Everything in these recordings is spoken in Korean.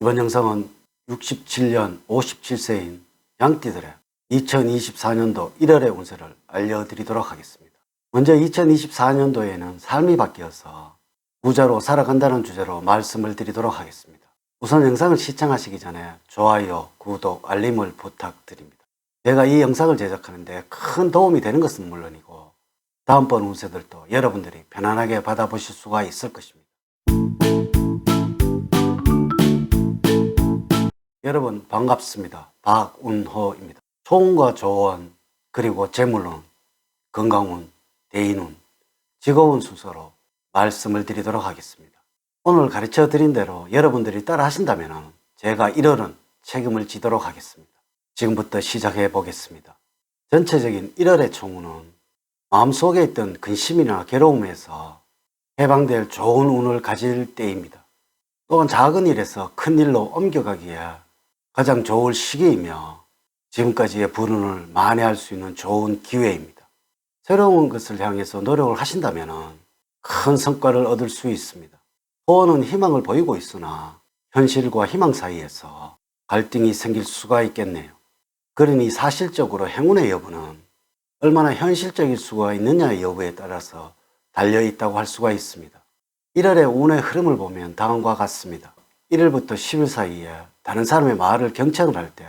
이번 영상은 67년 57세인 양띠들의 2024년도 1월의 운세를 알려드리도록 하겠습니다. 먼저 2024년도에는 삶이 바뀌어서 부자로 살아간다는 주제로 말씀을 드리도록 하겠습니다. 우선 영상을 시청하시기 전에 좋아요, 구독, 알림을 부탁드립니다. 제가 이 영상을 제작하는데 큰 도움이 되는 것은 물론이고 다음번 운세들도 여러분들이 편안하게 받아보실 수가 있을 것입니다. 여러분 반갑습니다. 박운호입니다. 총과 조언, 그리고 재물운, 건강운, 대인운, 직업운 순서로 말씀을 드리도록 하겠습니다. 오늘 가르쳐 드린 대로 여러분들이 따라 하신다면 제가 1월은 책임을 지도록 하겠습니다. 지금부터 시작해 보겠습니다. 전체적인 1월의 총운은 마음속에 있던 근심이나 괴로움에서 해방될 좋은 운을 가질 때입니다. 또한 작은 일에서 큰 일로 옮겨가기에 가장 좋을 시기이며 지금까지의 불운을 만회할 수 있는 좋은 기회입니다. 새로운 것을 향해서 노력을 하신다면 큰 성과를 얻을 수 있습니다. 소원은 희망을 보이고 있으나 현실과 희망 사이에서 갈등이 생길 수가 있겠네요. 그러니 사실적으로 행운의 여부는 얼마나 현실적일 수가 있느냐의 여부에 따라서 달려있다고 할 수가 있습니다. 1월의 운의 흐름을 보면 다음과 같습니다. 1월부터 10일 사이에 다른 사람의 말을 경청을 할 때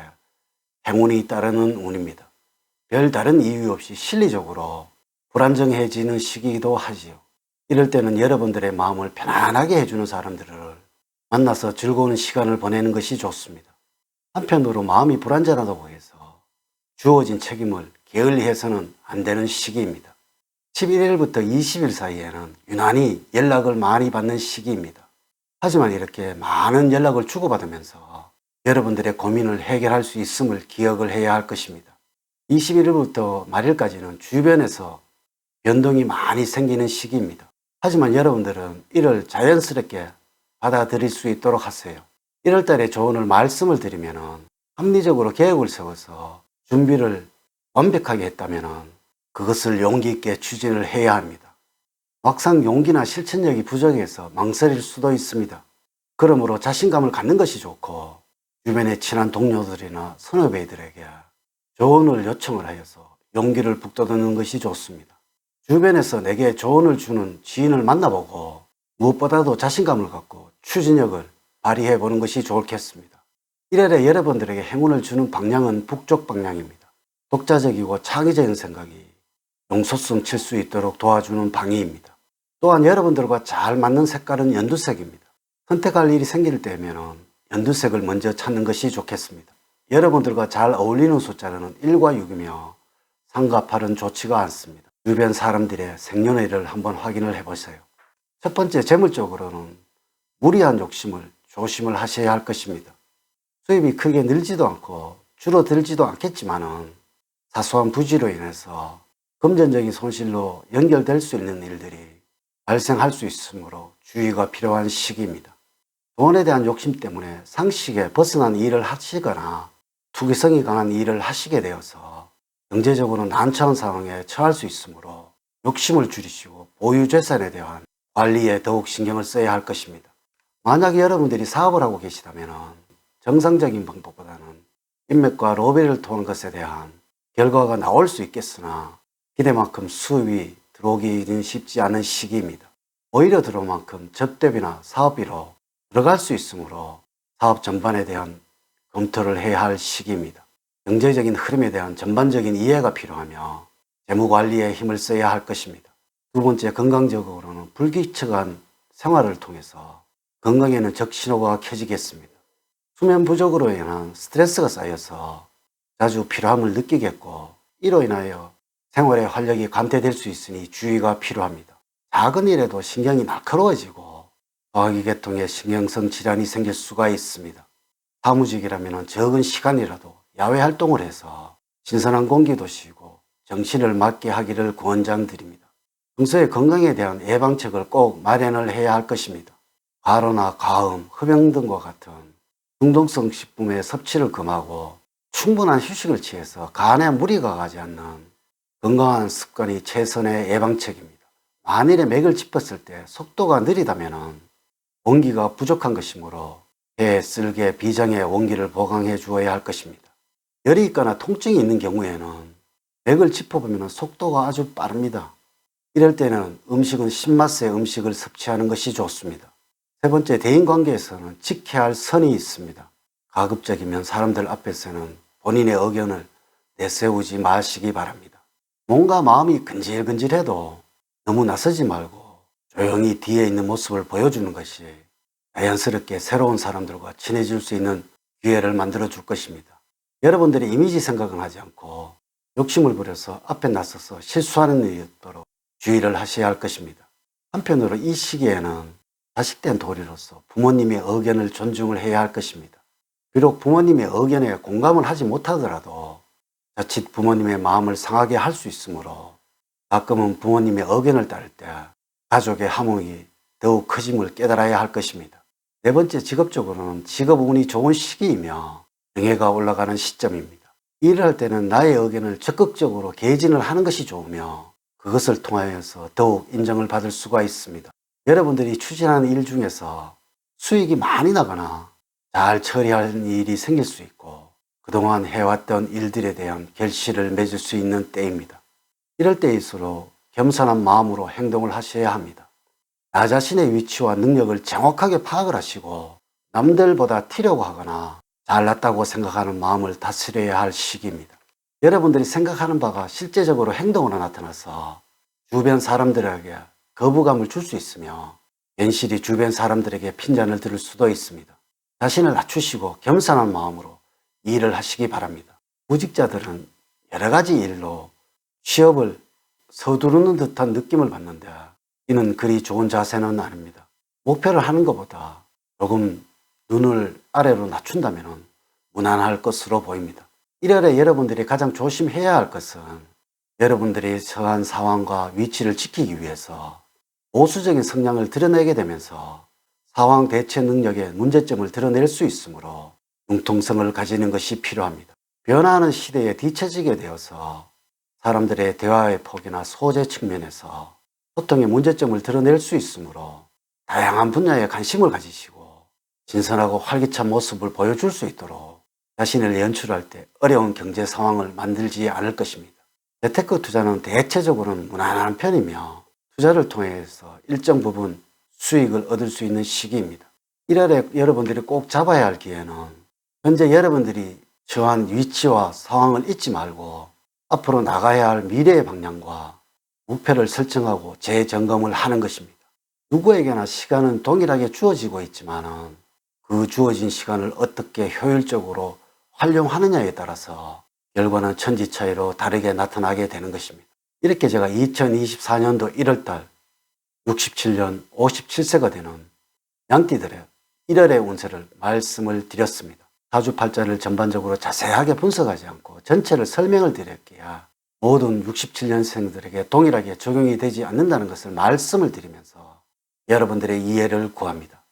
행운이 따르는 운입니다. 별다른 이유 없이 실리적으로 불안정해지는 시기이기도 하지요. 이럴 때는 여러분들의 마음을 편안하게 해주는 사람들을 만나서 즐거운 시간을 보내는 것이 좋습니다. 한편으로 마음이 불안정하다고 해서 주어진 책임을 게을리해서는 안 되는 시기입니다. 11일부터 20일 사이에는 유난히 연락을 많이 받는 시기입니다. 하지만 이렇게 많은 연락을 주고받으면서 여러분들의 고민을 해결할 수 있음을 기억을 해야 할 것입니다. 21일부터 말일까지는 주변에서 변동이 많이 생기는 시기입니다. 하지만 여러분들은 이를 자연스럽게 받아들일 수 있도록 하세요. 1월 달에 조언을 말씀을 드리면 합리적으로 계획을 세워서 준비를 완벽하게 했다면 그것을 용기 있게 추진을 해야 합니다. 막상 용기나 실천력이 부족해서 망설일 수도 있습니다. 그러므로 자신감을 갖는 것이 좋고 주변의 친한 동료들이나 선후배들에게 조언을 요청을 하여서 용기를 북돋우는 것이 좋습니다. 주변에서 내게 조언을 주는 지인을 만나보고 무엇보다도 자신감을 갖고 추진력을 발휘해 보는 것이 좋겠습니다. 1월에 여러분들에게 행운을 주는 방향은 북쪽 방향입니다. 독자적이고 창의적인 생각이 용솟음 칠 수 있도록 도와주는 방위입니다. 또한 여러분들과 잘 맞는 색깔은 연두색입니다. 선택할 일이 생길 때면 연두색을 먼저 찾는 것이 좋겠습니다. 여러분들과 잘 어울리는 숫자는 1과 6이며 3과 8은 좋지가 않습니다. 주변 사람들의 생년월일을 한번 확인을 해보세요. 첫 번째, 재물적으로는 무리한 욕심을 조심을 하셔야 할 것입니다. 수입이 크게 늘지도 않고 줄어들지도 않겠지만은 사소한 부지로 인해서 금전적인 손실로 연결될 수 있는 일들이 발생할 수 있으므로 주의가 필요한 시기입니다. 돈에 대한 욕심 때문에 상식에 벗어난 일을 하시거나 투기성이 강한 일을 하시게 되어서 경제적으로 난처한 상황에 처할 수 있으므로 욕심을 줄이시고 보유 재산에 대한 관리에 더욱 신경을 써야 할 것입니다. 만약에 여러분들이 사업을 하고 계시다면 정상적인 방법보다는 인맥과 로비를 통한 것에 대한 결과가 나올 수 있겠으나 기대만큼 수입이 들어오기는 쉽지 않은 시기입니다. 오히려 들어올 만큼 접대비나 사업비로 들어갈 수 있으므로 사업 전반에 대한 검토를 해야 할 시기입니다. 경제적인 흐름에 대한 전반적인 이해가 필요하며 재무관리에 힘을 써야 할 것입니다. 두 번째, 건강적으로는 불규칙한 생활을 통해서 건강에는 적신호가 켜지겠습니다. 수면 부족으로 인한 스트레스가 쌓여서 자주 피로함을 느끼겠고 이로 인하여 생활의 활력이 감퇴될 수 있으니 주의가 필요합니다. 작은 일에도 신경이 날카로워지고 소화기계통에 신경성 질환이 생길 수가 있습니다. 사무직이라면 적은 시간이라도 야외 활동을 해서 신선한 공기도 쉬고 정신을 맑게 하기를 권장드립니다. 평소에 건강에 대한 예방책을 꼭 마련을 해야 할 것입니다. 과로나 과음, 흡연 등과 같은 중독성 식품의 섭취를 금하고 충분한 휴식을 취해서 간에 무리가 가지 않는 건강한 습관이 최선의 예방책입니다. 만일에 맥을 짚었을 때 속도가 느리다면 온기가 부족한 것이므로 폐, 쓸개, 비장의 원기를 보강해 주어야 할 것입니다. 열이 있거나 통증이 있는 경우에는 맥을 짚어보면 속도가 아주 빠릅니다. 이럴 때는 음식은 신맛의 음식을 섭취하는 것이 좋습니다. 세 번째, 대인관계에서는 지켜야 할 선이 있습니다. 가급적이면 사람들 앞에서는 본인의 의견을 내세우지 마시기 바랍니다. 뭔가 마음이 근질근질해도 너무 나서지 말고 조용히 뒤에 있는 모습을 보여주는 것이 자연스럽게 새로운 사람들과 친해질 수 있는 기회를 만들어 줄 것입니다. 여러분들이 이미지 생각은 하지 않고 욕심을 부려서 앞에 나서서 실수하는 일이 없도록 주의를 하셔야 할 것입니다. 한편으로 이 시기에는 자식된 도리로서 부모님의 의견을 존중을 해야 할 것입니다. 비록 부모님의 의견에 공감을 하지 못하더라도 자칫 부모님의 마음을 상하게 할 수 있으므로 가끔은 부모님의 의견을 따를 때 가족의 화목이 더욱 커짐을 깨달아야 할 것입니다. 네 번째, 직업적으로는 직업 운이 좋은 시기이며 명예가 올라가는 시점입니다. 일을 할 때는 나의 의견을 적극적으로 개진을 하는 것이 좋으며 그것을 통하여서 더욱 인정을 받을 수가 있습니다. 여러분들이 추진하는 일 중에서 수익이 많이 나거나 잘 처리하는 일이 생길 수 있고 그동안 해왔던 일들에 대한 결실을 맺을 수 있는 때입니다. 이럴 때일수록 겸손한 마음으로 행동을 하셔야 합니다. 나 자신의 위치와 능력을 정확하게 파악을 하시고 남들보다 튀려고 하거나 잘났다고 생각하는 마음을 다스려야 할 시기입니다. 여러분들이 생각하는 바가 실제적으로 행동으로 나타나서 주변 사람들에게 거부감을 줄 수 있으며 괜시리 주변 사람들에게 핀잔을 들을 수도 있습니다. 자신을 낮추시고 겸손한 마음으로 일을 하시기 바랍니다. 구직자들은 여러 가지 일로 취업을 서두르는 듯한 느낌을 받는데 이는 그리 좋은 자세는 아닙니다. 목표를 하는 것보다 조금 눈을 아래로 낮춘다면 무난할 것으로 보입니다. 1월에 여러분들이 가장 조심해야 할 것은 여러분들이 처한 상황과 위치를 지키기 위해서 보수적인 성향을 드러내게 되면서 상황 대처 능력의 문제점을 드러낼 수 있으므로 융통성을 가지는 것이 필요합니다. 변화하는 시대에 뒤처지게 되어서 사람들의 대화의 폭이나 소재 측면에서 소통의 문제점을 드러낼 수 있으므로 다양한 분야에 관심을 가지시고 신선하고 활기찬 모습을 보여줄 수 있도록 자신을 연출할 때 어려운 경제 상황을 만들지 않을 것입니다. 재테크 투자는 대체적으로는 무난한 편이며 투자를 통해서 일정 부분 수익을 얻을 수 있는 시기입니다. 1월에 여러분들이 꼭 잡아야 할 기회는 현재 여러분들이 처한 위치와 상황을 잊지 말고 앞으로 나가야 할 미래의 방향과 목표를 설정하고 재점검을 하는 것입니다. 누구에게나 시간은 동일하게 주어지고 있지만 그 주어진 시간을 어떻게 효율적으로 활용하느냐에 따라서 결과는 천지 차이로 다르게 나타나게 되는 것입니다. 이렇게 제가 2024년도 1월달 67년 57세가 되는 양띠들의 1월의 운세를 말씀을 드렸습니다. 사주팔자를 전반적으로 자세하게 분석하지 않고 전체를 설명을 드렸기에 모든 67년생들에게 동일하게 적용이 되지 않는다는 것을 말씀을 드리면서 여러분들의 이해를 구합니다.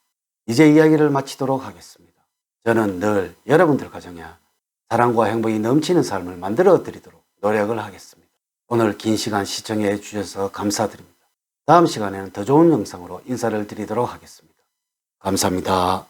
이제 이야기를 마치도록 하겠습니다. 저는 늘 여러분들 가정에 사랑과 행복이 넘치는 삶을 만들어 드리도록 노력을 하겠습니다. 오늘 긴 시간 시청해 주셔서 감사드립니다. 다음 시간에는 더 좋은 영상으로 인사를 드리도록 하겠습니다. 감사합니다.